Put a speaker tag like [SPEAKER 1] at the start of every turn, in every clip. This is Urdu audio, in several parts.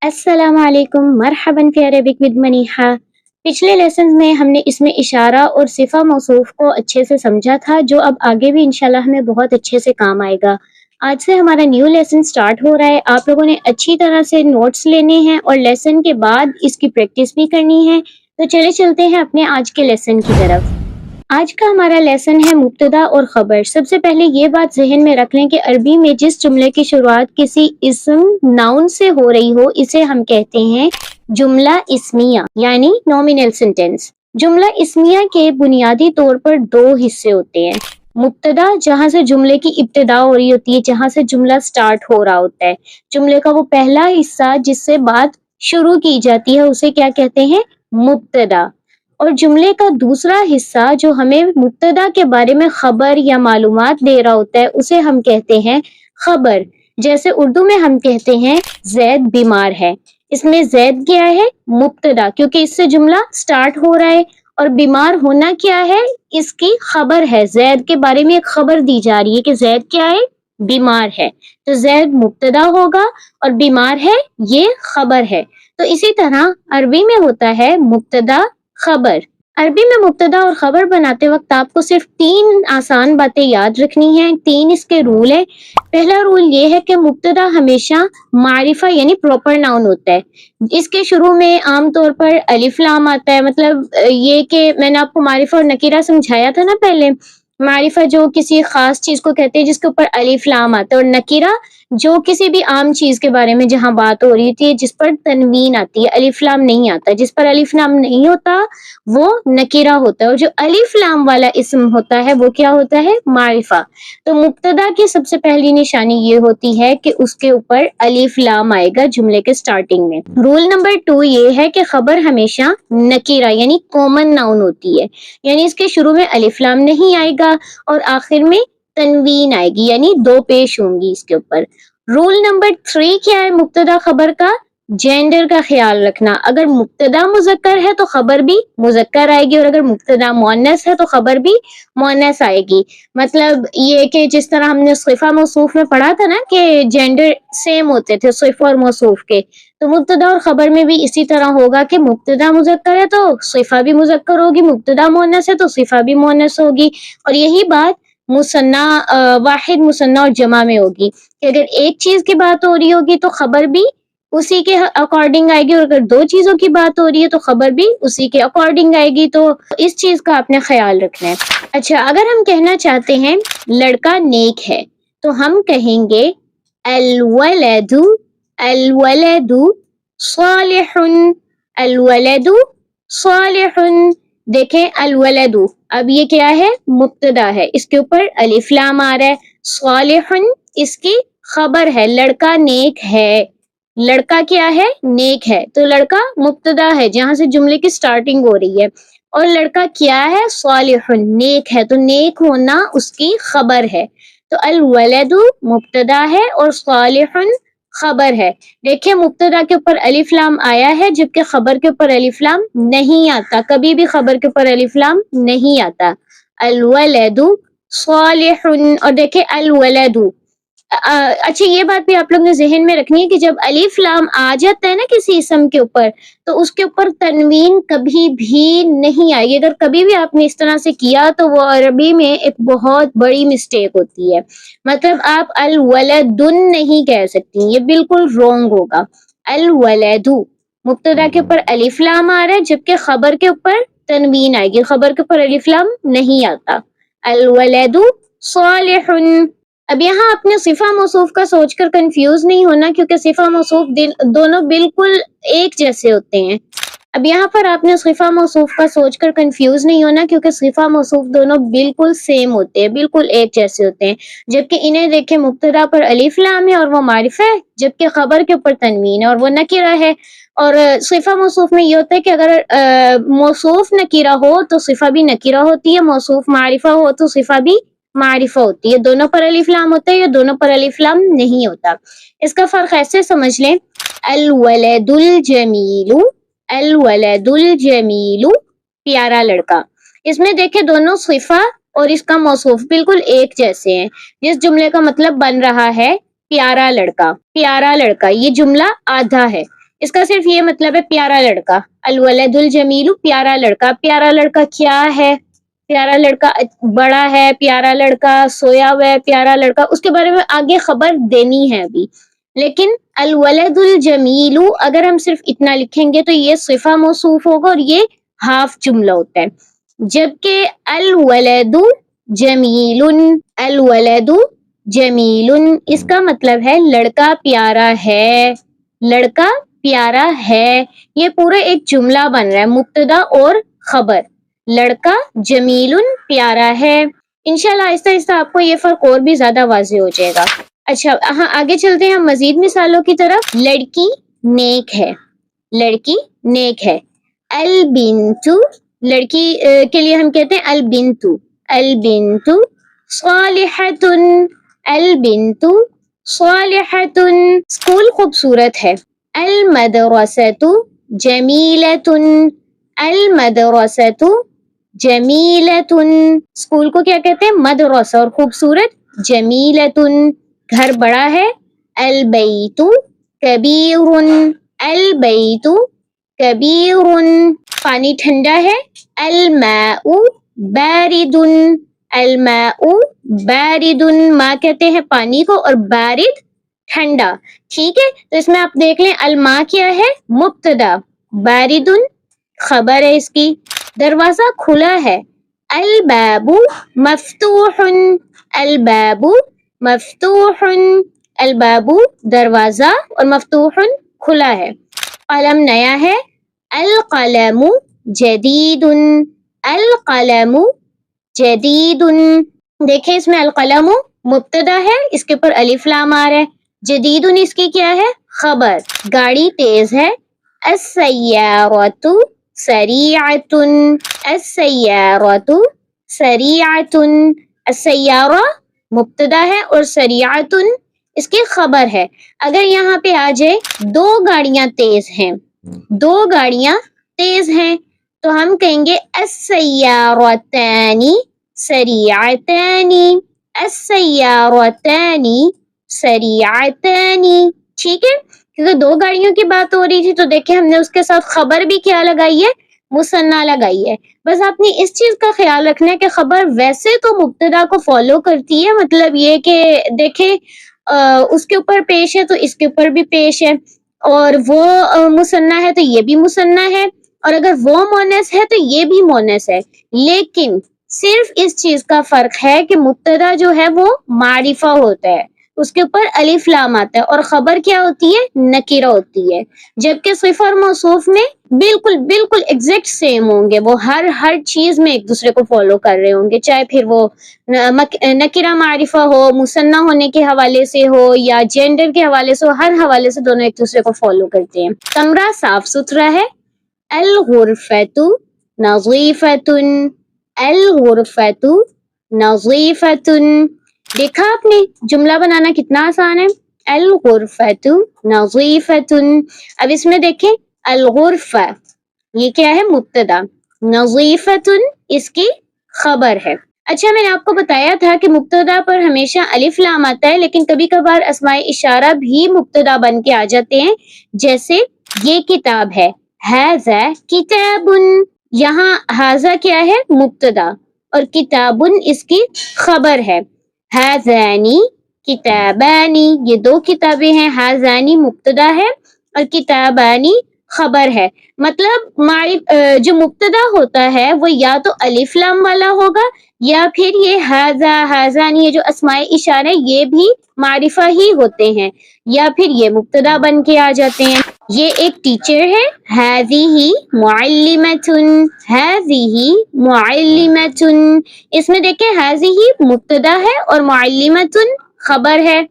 [SPEAKER 1] السلام علیکم، مرحباً فی عربک ود منیحہ۔ پچھلے لیسنز میں ہم نے اس میں اشارہ اور صفہ موصوف کو اچھے سے سمجھا تھا، جو اب آگے بھی انشاءاللہ ہمیں بہت اچھے سے کام آئے گا۔ آج سے ہمارا نیو لیسن سٹارٹ ہو رہا ہے۔ آپ لوگوں نے اچھی طرح سے نوٹس لینے ہیں اور لیسن کے بعد اس کی پریکٹس بھی کرنی ہے۔ تو چلتے ہیں اپنے آج کے لیسن کی طرف۔ آج کا ہمارا لیسن ہے مبتدا اور خبر۔ سب سے پہلے یہ بات ذہن میں رکھ لیں کہ عربی میں جس جملے کی شروعات کسی اسم ناؤن سے ہو رہی ہو اسے ہم کہتے ہیں جملہ اسمیہ، یعنی نومینل سینٹینس۔ جملہ اسمیہ کے بنیادی طور پر دو حصے ہوتے ہیں۔ مبتدا، جہاں سے جملے کی ابتدا ہو رہی ہوتی ہے، جہاں سے جملہ سٹارٹ ہو رہا ہوتا ہے۔ جملے کا وہ پہلا حصہ جس سے بات شروع کی جاتی ہے اسے کیا کہتے ہیں؟ مبتدا۔ اور جملے کا دوسرا حصہ جو ہمیں مبتدا کے بارے میں خبر یا معلومات دے رہا ہوتا ہے اسے ہم کہتے ہیں خبر۔ جیسے اردو میں ہم کہتے ہیں زید بیمار ہے۔ اس میں زید کیا ہے؟ مبتدا، کیونکہ اس سے جملہ سٹارٹ ہو رہا ہے۔ اور بیمار ہونا کیا ہے؟ اس کی خبر ہے، زید کے بارے میں ایک خبر دی جا رہی ہے کہ زید کیا ہے؟ بیمار ہے۔ تو زید مبتدا ہوگا اور بیمار ہے یہ خبر ہے۔ تو اسی طرح عربی میں ہوتا ہے مبتدا خبر۔ عربی میں مبتدا اور خبر بناتے وقت آپ کو صرف 3 آسان باتیں یاد رکھنی ہیں۔ 3 اس کے رول ہیں۔ پہلا رول یہ ہے کہ مبتدا ہمیشہ معرفہ یعنی پراپر ناؤن ہوتا ہے۔ اس کے شروع میں عام طور پر الف لام آتا ہے، مطلب یہ کہ میں نے آپ کو معرفہ اور نکیرہ سمجھایا تھا نا پہلے۔ معرفہ جو کسی خاص چیز کو کہتے ہیں جس کے اوپر الف لام آتا ہے، اور نکیرہ جو کسی بھی عام چیز کے بارے میں جہاں بات ہو رہی ہوتی ہے جس پر تنوین آتی ہے، الف لام نہیں آتا۔ جس پر الف لام نہیں ہوتا وہ نکیرہ ہوتا ہے، اور جو الف لام والا اسم ہوتا ہے وہ کیا ہوتا ہے؟ معرفہ۔ تو مبتدا کی سب سے پہلی نشانی یہ ہوتی ہے کہ اس کے اوپر الف لام آئے گا جملے کے سٹارٹنگ میں۔ رول نمبر 2 یہ ہے کہ خبر ہمیشہ نکیرہ یعنی کامن ناؤن ہوتی ہے، یعنی اس کے شروع میں الف لام نہیں آئے گا اور آخر میں تنوین آئے گی، یعنی 2 پیش ہوں گی اس کے اوپر۔ رول نمبر 3 کیا ہے مبتدا خبر کا؟ جینڈر کا خیال رکھنا۔ اگر مبتدا مذکر ہے تو خبر بھی مذکر آئے گی، اور اگر مبتدا مؤنث ہے تو خبر بھی مؤنث آئے گی۔ مطلب یہ کہ جس طرح ہم نے صفہ موصوف میں پڑھا تھا نا کہ جینڈر سیم ہوتے تھے صفہ اور موصوف کے، تو مبتدا اور خبر میں بھی اسی طرح ہوگا کہ مبتدا مذکر ہے تو صفہ بھی مذکر ہوگی، مبتدا مؤنث ہے تو صفہ بھی مؤنث ہوگی۔ اور یہی بات مثنیٰ، واحد، مثنیٰ اور جمع میں ہوگی کہ اگر ایک چیز کی بات ہو رہی ہوگی تو خبر بھی اسی کے اکارڈنگ آئے گی، اور اگر 2 چیزوں کی بات ہو رہی ہے تو خبر بھی اسی کے اکارڈنگ آئے گی۔ تو اس چیز کا آپ نے خیال رکھنا ہے۔ اچھا، اگر ہم کہنا چاہتے ہیں لڑکا نیک ہے تو ہم کہیں گے الولد الولد صالح، الولد صالح۔ دیکھیں الولد، اب یہ کیا ہے؟ مبتدا ہے، اس کے اوپر الف لام آ رہا ہے۔ صالح اس کی خبر ہے، لڑکا نیک ہے۔ لڑکا کیا ہے؟ نیک ہے۔ تو لڑکا مبتدا ہے جہاں سے جملے کی سٹارٹنگ ہو رہی ہے، اور لڑکا کیا ہے؟ صالح، نیک ہے۔ تو نیک ہونا اس کی خبر ہے۔ تو الولد مبتدا ہے اور صالح خبر ہے۔ دیکھیں مبتدا کے اوپر الف لام آیا ہے جبکہ خبر کے اوپر الف لام نہیں آتا، کبھی بھی خبر کے اوپر الف لام نہیں آتا۔ الولد صالح، اور دیکھیں الولد۔ اچھا، یہ بات بھی آپ لوگ نے ذہن میں رکھنی ہے کہ جب الف لام آ جاتا ہے نا کسی اسم کے اوپر تو اس کے اوپر تنوین کبھی بھی نہیں آئے گی۔ اگر کبھی بھی آپ نے اس طرح سے کیا تو وہ عربی میں ایک بہت بڑی مسٹیک ہوتی ہے۔ مطلب آپ الولدن نہیں کہہ سکتی، یہ بالکل رونگ ہوگا۔ الولد، مبتدا کے اوپر الف لام آ رہا ہے جبکہ خبر کے اوپر تنوین آئے گی، خبر کے اوپر الف لام نہیں آتا۔ الولد صالح۔ اب یہاں اپنے صفہ موصوف کا سوچ کر کنفیوز نہیں ہونا، کیونکہ صفہ موصوف دونوں بالکل ایک جیسے ہوتے ہیں۔ اب یہاں پر آپ نے صفہ موصوف کا سوچ کر کنفیوز نہیں ہونا، کیونکہ صفہ موصوف دونوں بالکل سیم ہوتے ہیں، بالکل ایک جیسے ہوتے ہیں۔ جبکہ انہیں دیکھیں مبتدا پر الف لام ہے اور وہ معرفہ ہے، جبکہ خبر کے اوپر تنوین ہے اور وہ نکرہ ہے۔ اور صفہ موصوف میں یہ ہوتا ہے کہ اگر موصوف نکرہ ہو تو صفہ بھی نکرہ ہوتی ہے، موصوف معرفہ ہو تو صفہ بھی معرفہ ہوتی ہے۔ دونوں پر الف لام ہوتا ہے یا دونوں پر الف لام نہیں ہوتا۔ اس کا فرق ایسے سمجھ لیں، الولد الجمیل، الولد الجمیل، پیارا لڑکا۔ اس میں دیکھیں دونوں صفہ اور اس کا موصوف بالکل ایک جیسے ہیں۔ جس جملے کا مطلب بن رہا ہے پیارا لڑکا، پیارا لڑکا، یہ جملہ آدھا ہے۔ اس کا صرف یہ مطلب ہے پیارا لڑکا. الولد الجمیل پیارا لڑکا. پیارا لڑکا کیا ہے؟ پیارا لڑکا بڑا ہے، پیارا لڑکا سویا ہوا ہے، پیارا لڑکا، اس کے بارے میں آگے خبر دینی ہے ابھی. لیکن الولد الجمیل اگر ہم صرف اتنا لکھیں گے تو یہ صفہ موصوف ہوگا اور یہ ہاف جملہ ہوتا ہے. جبکہ الولد جمیل، الولد جمیل اس کا مطلب ہے لڑکا پیارا ہے، لڑکا پیارا ہے. یہ پورا ایک جملہ بن رہا ہے، مبتدا اور خبر. لڑکا جمیل پیارا ہے. انشاءاللہ آہستہ آہستہ آپ کو یہ فرق اور بھی زیادہ واضح ہو جائے گا. اچھا ہاں آگے چلتے ہیں ہم مزید مثالوں کی طرف. لڑکی نیک ہے، لڑکی نیک ہے. البنت، لڑکی کے لیے ہم کہتے ہیں البنت، البنت صالحۃ، البنت صالحۃ. اسکول خوبصورت ہے. المدرسۃ جمیلۃ، المدرسۃ جمیلۃ. اسکول کو کیا کہتے ہیں؟ مدرسہ. اور خوبصورت جمیلۃ. گھر بڑا ہے. البیت کبیر، البیت کبیر. پانی ٹھنڈا ہے. الماء بارد، الماء بارد. ماء کہتے ہیں پانی کو اور بارد ٹھنڈا. ٹھیک ہے، تو اس میں آپ دیکھ لیں الماء کیا ہے؟ مبتدا، بارد خبر ہے اس کی. دروازہ کھلا ہے. الباب مفتوح، الباب مفتوح. الباب دروازہ اور مفتوح کھلا ہے. قلم نیا ہے. القلم جدید، القلم جدید. دیکھیں اس میں القلم مبتدا ہے، اس کے اوپر الف لام آ رہا ہے. جدید اس کی کیا ہے؟ خبر. گاڑی تیز ہے. السیارۃ سریعۃ، السیارۃ سریعۃ. السیارہ مبتدا ہے اور سریعۃ اس کی خبر ہے. اگر یہاں پہ آ جائے دو گاڑیاں تیز ہیں، دو گاڑیاں تیز ہیں، تو ہم کہیں گے السیارتان سریعتان، السیارتان سریعتان. ٹھیک ہے، کیونکہ دو گاڑیوں کی بات ہو رہی تھی تو دیکھیں ہم نے اس کے ساتھ خبر بھی کیا لگائی ہے؟ مثنیٰ لگائی ہے. بس آپ نے اس چیز کا خیال رکھنا ہے کہ خبر ویسے تو مبتدا کو فالو کرتی ہے، مطلب یہ کہ دیکھیں اس کے اوپر پیش ہے تو اس کے اوپر بھی پیش ہے، اور وہ مثنیٰ ہے تو یہ بھی مثنیٰ ہے، اور اگر وہ مؤنث ہے تو یہ بھی مؤنث ہے. لیکن صرف اس چیز کا فرق ہے کہ مبتدا جو ہے وہ معرفہ ہوتا ہے، اس کے اوپر الف لام آتا ہے، اور خبر کیا ہوتی ہے؟ نکرہ ہوتی ہے. جبکہ صفہ اور موصوف میں بالکل بالکل ایگزیکٹ سیم ہوں گے، وہ ہر چیز میں ایک دوسرے کو فالو کر رہے ہوں گے، چاہے پھر وہ نکرہ معرفہ ہو، مثنیٰ ہونے کے حوالے سے ہو یا جینڈر کے حوالے سے ہو، ہر حوالے سے دونوں ایک دوسرے کو فالو کرتے ہیں. کمرہ صاف ستھرا ہے. الغرفۃ نظیفۃ، الغرفۃ نظیفۃ. دیکھا آپ نے جملہ بنانا کتنا آسان ہے. الغرفۃ نظیفۃ. اب اس میں دیکھیں الغرفہ یہ کیا ہے؟ مبتدا. نظیفۃ اس کی خبر ہے. اچھا میں نے آپ کو بتایا تھا کہ مبتدا پر ہمیشہ الف لام آتا ہے، لیکن کبھی کبھار اسماء اشارہ بھی مبتدا بن کے آ جاتے ہیں. جیسے یہ کتاب ہے، ھذا کتاب. یہاں ھذا کیا ہے؟ مبتدا، اور کتاب اس کی خبر ہے. ھذانی کتابانی، یہ دو کتابیں ہیں. ھذانی مبتدا ہے اور کتابانی خبر ہے. مطلب جو مبتدا ہوتا ہے وہ یا تو الف لام والا ہوگا یا پھر یہ ھذا ھذانی، یہ جو اسماء اشارہ یہ بھی معرفہ ہی ہوتے ہیں، یا پھر یہ مبتدا بن کے آ جاتے ہیں. یہ ایک ٹیچر ہے. ھذہ معلمۃ، ھذہ معلمۃ. اس میں دیکھیں ھذہ مبتدا ہے اور معلمۃ خبر ہے.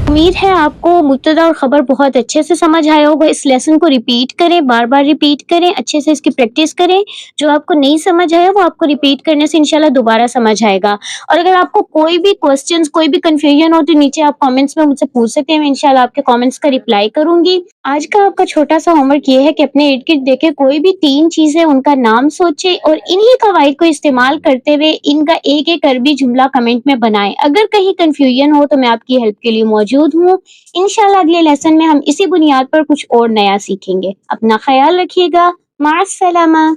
[SPEAKER 1] امید ہے آپ کو مبتدا اور خبر بہت اچھے سے سمجھ آیا ہوگا. اس لیسن کو ریپیٹ کریں، بار بار ریپیٹ کریں، اچھے سے اس کی پریکٹس کریں. جو آپ کو نہیں سمجھ آیا وہ آپ کو ریپیٹ کرنے سے انشاءاللہ دوبارہ سمجھ آئے گا. اور اگر آپ کو کوئی بھی کوسچنز، کوئی بھی کنفیوژن ہو تو نیچے آپ کامنٹس میں مجھ سے پوچھ سکتے ہیں. میں انشاءاللہ آپ کے کامنٹس کا رپلائی کروں گی. آج کا آپ کا چھوٹا سا ہوم ورک یہ ہے کہ اپنے ارد گرد دیکھے کوئی بھی 3 چیزیں ان کا نام سوچے اور انہی قواعد کو استعمال کرتے ہوئے ان کا ایک ایک عربی جملہ کمنٹ میں بنائیں. اگر کہیں کنفیوژن ہو تو میں آپ کی ہیلپ کے لیے موجود ہوں. انشاءاللہ اگلے لیسن میں ہم اسی بنیاد پر کچھ اور نیا سیکھیں گے. اپنا خیال رکھیے گا. مع السلامہ.